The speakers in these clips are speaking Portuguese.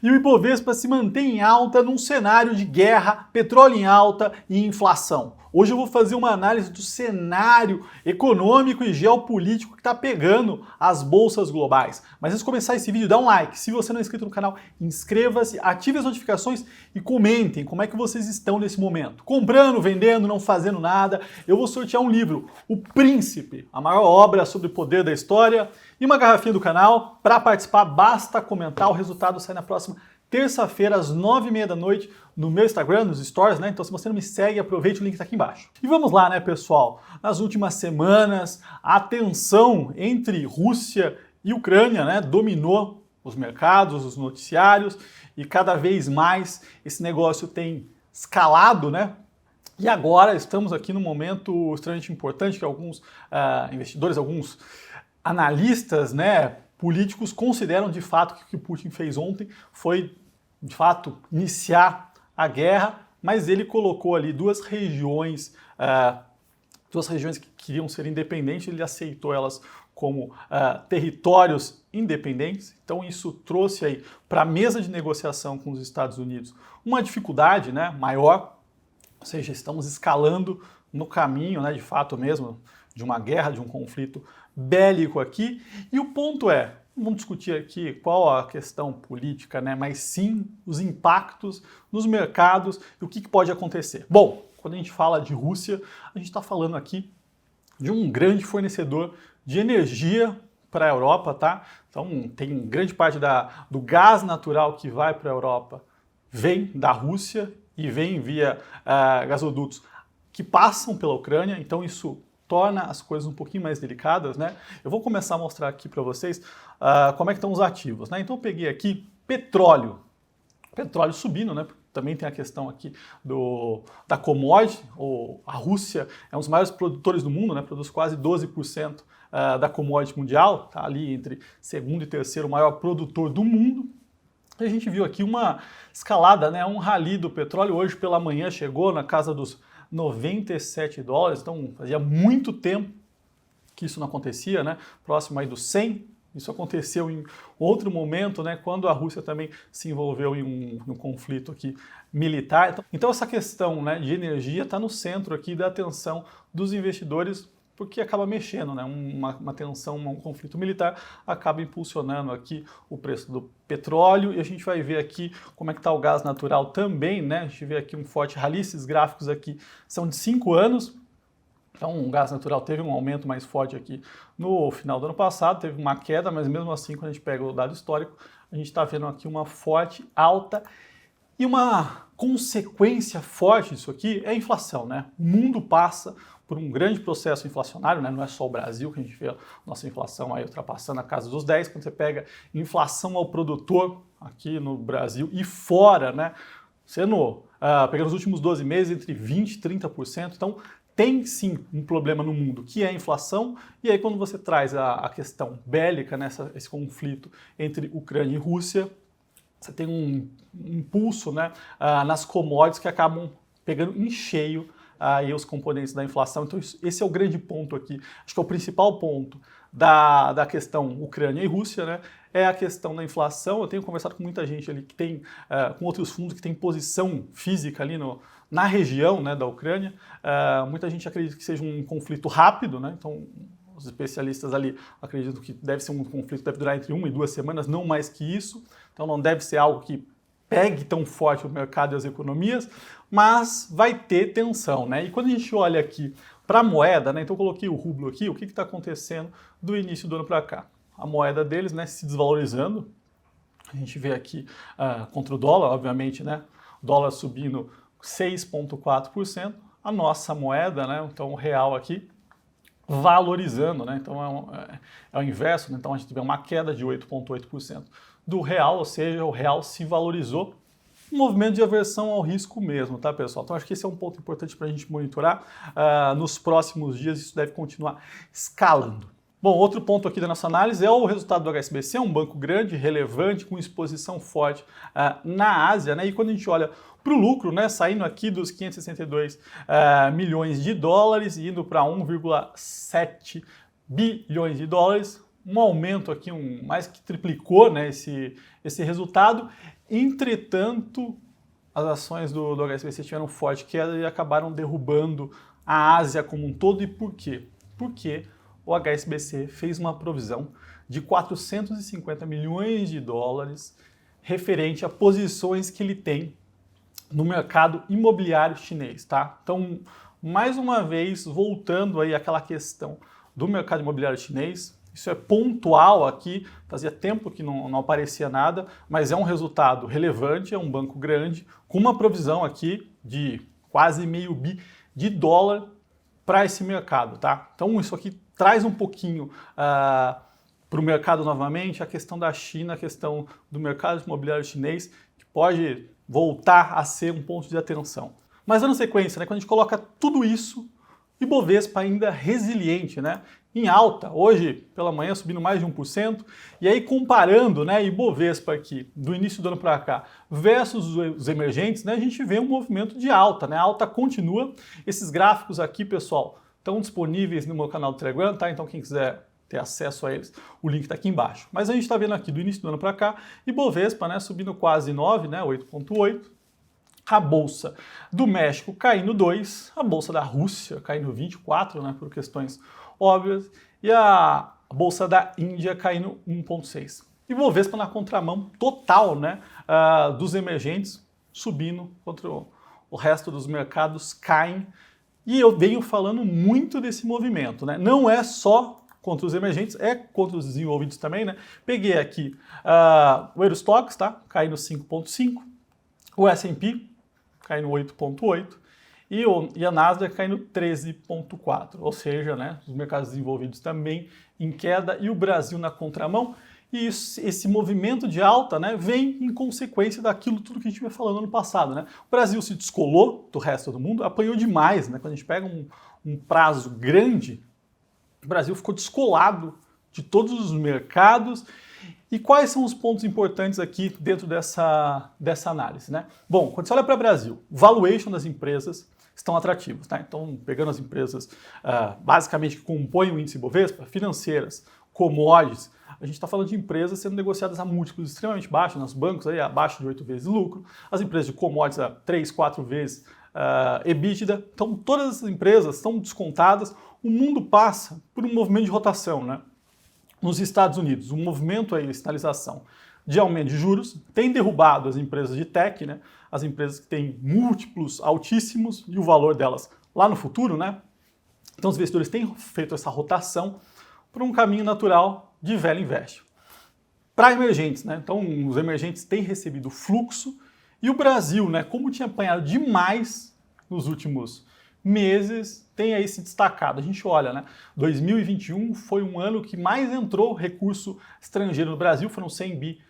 E o Ibovespa se mantém em alta num cenário de guerra, petróleo em alta e inflação. Hoje eu vou fazer uma análise do cenário econômico e geopolítico que está pegando as bolsas globais. Mas antes de começar esse vídeo, dá um like. Se você não é inscrito no canal, inscreva-se, ative as notificações e comentem como é que vocês estão nesse momento. Comprando, vendendo, não fazendo nada. Eu vou sortear um livro, O Príncipe, a maior obra sobre o poder da história, e uma garrafinha do canal. Para participar, basta comentar. O resultado sai na próxima terça-feira, às 9h30 da noite, no meu Instagram, nos stories, né? Então, se você não me segue, aproveite, o link tá aqui embaixo. E vamos lá, né, pessoal? Nas últimas semanas, a tensão entre Rússia e Ucrânia, né, dominou os mercados, os noticiários, e cada vez mais esse negócio tem escalado, né? E agora estamos aqui num momento extremamente importante que alguns investidores, alguns analistas, né, políticos consideram de fato que o que o Putin fez ontem foi, de fato, iniciar a guerra, mas ele colocou ali duas regiões que queriam ser independentes, ele aceitou elas como territórios independentes. Então isso trouxe aí para a mesa de negociação com os Estados Unidos uma dificuldade, né, maior, ou seja, estamos escalando no caminho, né, de fato mesmo, de uma guerra, de um conflito bélico aqui. E o ponto é, não vamos discutir aqui qual a questão política, né, mas sim os impactos nos mercados e o que pode acontecer. Bom, quando a gente fala de Rússia, a gente está falando aqui de um grande fornecedor de energia para a Europa, tá? Então tem grande parte do gás natural que vai para a Europa vem da Rússia e vem via gasodutos que passam pela Ucrânia, então isso torna as coisas um pouquinho mais delicadas, né? Eu vou começar a mostrar aqui para vocês como é que estão os ativos, né? Então eu peguei aqui petróleo subindo, né? Também tem a questão aqui da commodity, a Rússia é um dos maiores produtores do mundo, né? Produz quase 12% da commodity mundial, tá ali entre segundo e terceiro maior produtor do mundo. E a gente viu aqui uma escalada, né? Um rally do petróleo hoje pela manhã chegou na casa dos $97, então fazia muito tempo que isso não acontecia, né? Próximo aí dos 100, isso aconteceu em outro momento, né? Quando a Rússia também se envolveu em um conflito aqui militar. Então essa questão, né, de energia está no centro aqui da atenção dos investidores, porque acaba mexendo, né? Uma tensão, um conflito militar acaba impulsionando aqui o preço do petróleo, e a gente vai ver aqui como é que está o gás natural também, né? A gente vê aqui um forte rally, esses gráficos aqui são de 5 anos, então o gás natural teve um aumento mais forte aqui no final do ano passado, teve uma queda, mas mesmo assim, quando a gente pega o dado histórico, a gente está vendo aqui uma forte alta. E uma consequência forte disso aqui é a inflação, né? O mundo passa por um grande processo inflacionário, né? Não é só o Brasil que a gente vê a nossa inflação aí ultrapassando a casa dos 10, quando você pega inflação ao produtor aqui no Brasil e fora, né? Pegando os últimos 12 meses, entre 20% e 30%, então tem sim um problema no mundo, que é a inflação, e aí quando você traz a questão bélica, né? Esse conflito entre Ucrânia e Rússia, você tem um impulso, né, nas commodities que acabam pegando em cheio aí os componentes da inflação. Então esse é o grande ponto aqui. Acho que é o principal ponto da questão Ucrânia e Rússia, né, é a questão da inflação. Eu tenho conversado com muita gente ali que tem, com outros fundos que tem posição física ali na região, né, da Ucrânia. Muita gente acredita que seja um conflito rápido, né, então os especialistas ali acreditam que deve ser um conflito que deve durar entre 1 e 2 semanas, não mais que isso. Então não deve ser algo que pegue tão forte o mercado e as economias, mas vai ter tensão, né? E quando a gente olha aqui para a moeda, né? Então eu coloquei o rublo aqui, o que está acontecendo do início do ano para cá? A moeda deles, né, se desvalorizando. A gente vê aqui contra o dólar, obviamente, né? O dólar subindo 6,4%. A nossa moeda, né? Então o real aqui valorizando, né? Então é o inverso, né? Então a gente vê uma queda de 8,8% do real, ou seja, o real se valorizou. Um movimento de aversão ao risco mesmo, tá, pessoal? Então acho que esse é um ponto importante para a gente monitorar. Nos próximos dias isso deve continuar escalando. Bom, outro ponto aqui da nossa análise é o resultado do HSBC, um banco grande, relevante, com exposição forte na Ásia, né? E quando a gente olha para o lucro, né, saindo aqui dos 562 milhões de dólares e indo para 1,7 bilhões de dólares, um aumento aqui, mais que triplicou, né, esse resultado. Entretanto, as ações do HSBC tiveram forte queda e acabaram derrubando a Ásia como um todo. E por quê? Porque o HSBC fez uma provisão de 450 milhões de dólares referente a posições que ele tem no mercado imobiliário chinês, tá? Então, mais uma vez, voltando aí àquela questão do mercado imobiliário chinês, isso é pontual aqui, fazia tempo que não aparecia nada, mas é um resultado relevante, é um banco grande, com uma provisão aqui de quase meio bi de dólar para esse mercado, tá? Então isso aqui traz um pouquinho para o mercado novamente, a questão da China, a questão do mercado imobiliário chinês, que pode voltar a ser um ponto de atenção. Mas dando sequência, né, quando a gente coloca tudo isso, Ibovespa ainda resiliente, né? Em alta, hoje pela manhã subindo mais de 1%, e aí comparando, né, Ibovespa aqui do início do ano para cá versus os emergentes, né, a gente vê um movimento de alta, né? A alta continua. Esses gráficos aqui, pessoal, estão disponíveis no meu canal do Telegram, tá? Então quem quiser ter acesso a eles, o link está aqui embaixo. Mas a gente está vendo aqui do início do ano para cá, Ibovespa, né, subindo quase 9, né, 8,8. A Bolsa do México caindo 2, a Bolsa da Rússia caindo 24, né, por questões óbvias, e a Bolsa da Índia caindo 1,6. E Ibovespa na contramão total, né, dos emergentes, subindo, contra o resto dos mercados caem. E eu venho falando muito desse movimento, né? Não é só contra os emergentes, é contra os desenvolvidos também, né? Peguei aqui o Eurostoxx, tá? Caindo 5,5, o S&P caindo 8,8 e a Nasdaq caindo 13,4, ou seja, né, os mercados desenvolvidos também em queda e o Brasil na contramão. E esse movimento de alta, né, vem em consequência daquilo tudo que a gente veio falando no passado, né? O Brasil se descolou do resto do mundo, apanhou demais, né? Quando a gente pega um prazo grande, o Brasil ficou descolado de todos os mercados. E quais são os pontos importantes aqui dentro dessa análise, né? Bom, quando você olha para o Brasil, valuation das empresas estão atrativos, tá? Então, pegando as empresas basicamente que compõem o índice Ibovespa, financeiras, commodities, a gente está falando de empresas sendo negociadas a múltiplos extremamente baixos, nos bancos aí abaixo de 8 vezes lucro, as empresas de commodities a 3, 4 vezes EBITDA. Então, todas as empresas estão descontadas. O mundo passa por um movimento de rotação, né? Nos Estados Unidos, um movimento aí, sinalização de aumento de juros, tem derrubado as empresas de tech, né? As empresas que têm múltiplos altíssimos e o valor delas lá no futuro, né? Então os investidores têm feito essa rotação por um caminho natural de velho investe. Para emergentes, né? Então os emergentes têm recebido fluxo e o Brasil, né? Como tinha apanhado demais nos últimos meses, tem aí se destacado. A gente olha, né? 2021 foi um ano que mais entrou recurso estrangeiro no Brasil, foram 100 bi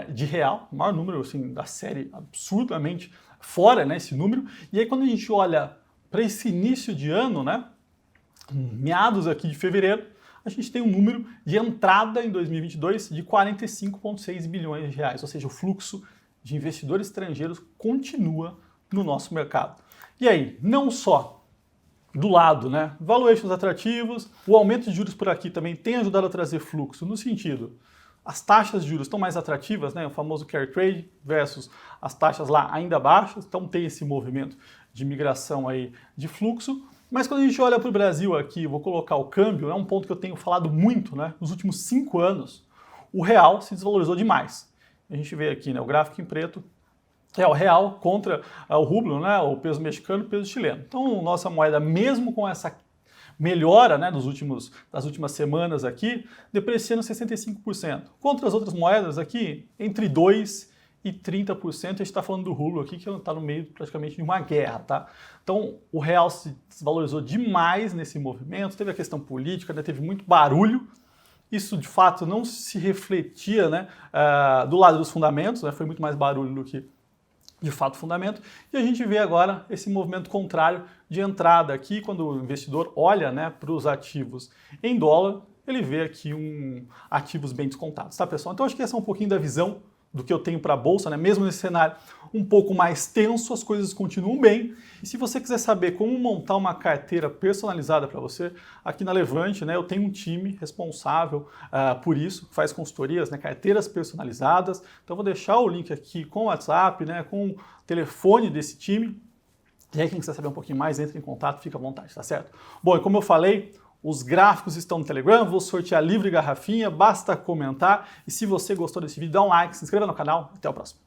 de real, o maior número assim, da série, absurdamente fora, né, esse número. E aí quando a gente olha para esse início de ano, né, meados aqui de fevereiro, a gente tem um número de entrada em 2022 de 45,6 bilhões de reais, ou seja, o fluxo de investidores estrangeiros continua no nosso mercado. E aí, não só do lado, né, valuations atrativos, o aumento de juros por aqui também tem ajudado a trazer fluxo, no sentido, as taxas de juros estão mais atrativas, né, o famoso carry trade versus as taxas lá ainda baixas, então tem esse movimento de migração aí de fluxo. Mas quando a gente olha para o Brasil aqui, vou colocar o câmbio, é um ponto que eu tenho falado muito, né, nos últimos 5 anos, o real se desvalorizou demais. A gente vê aqui, né, o gráfico em preto, é o real contra o rublo, né, o peso mexicano e o peso chileno. Então, nossa moeda, mesmo com essa melhora, né, das últimas semanas aqui, depreciando 65%. Contra as outras moedas aqui, entre 2% e 30%, a gente está falando do rublo aqui, que está no meio praticamente de uma guerra, tá? Então, o real se desvalorizou demais nesse movimento, teve a questão política, né, teve muito barulho. Isso, de fato, não se refletia, né, do lado dos fundamentos, né, foi muito mais barulho do que de fato fundamento, e a gente vê agora esse movimento contrário de entrada aqui, quando o investidor olha, né, para os ativos em dólar, ele vê aqui ativos bem descontados, tá, pessoal? Então acho que essa é um pouquinho da visão do que eu tenho para a Bolsa, né, mesmo nesse cenário um pouco mais tenso, as coisas continuam bem. E se você quiser saber como montar uma carteira personalizada para você, aqui na Levante, né, eu tenho um time responsável por isso, que faz consultorias, né, carteiras personalizadas. Então vou deixar o link aqui com o WhatsApp, né, com o telefone desse time. E aí quem quiser saber um pouquinho mais, entre em contato, fica à vontade, tá certo? Bom, e como eu falei, os gráficos estão no Telegram, vou sortear livro e garrafinha, basta comentar. E se você gostou desse vídeo, dá um like, se inscreva no canal. Até o próximo.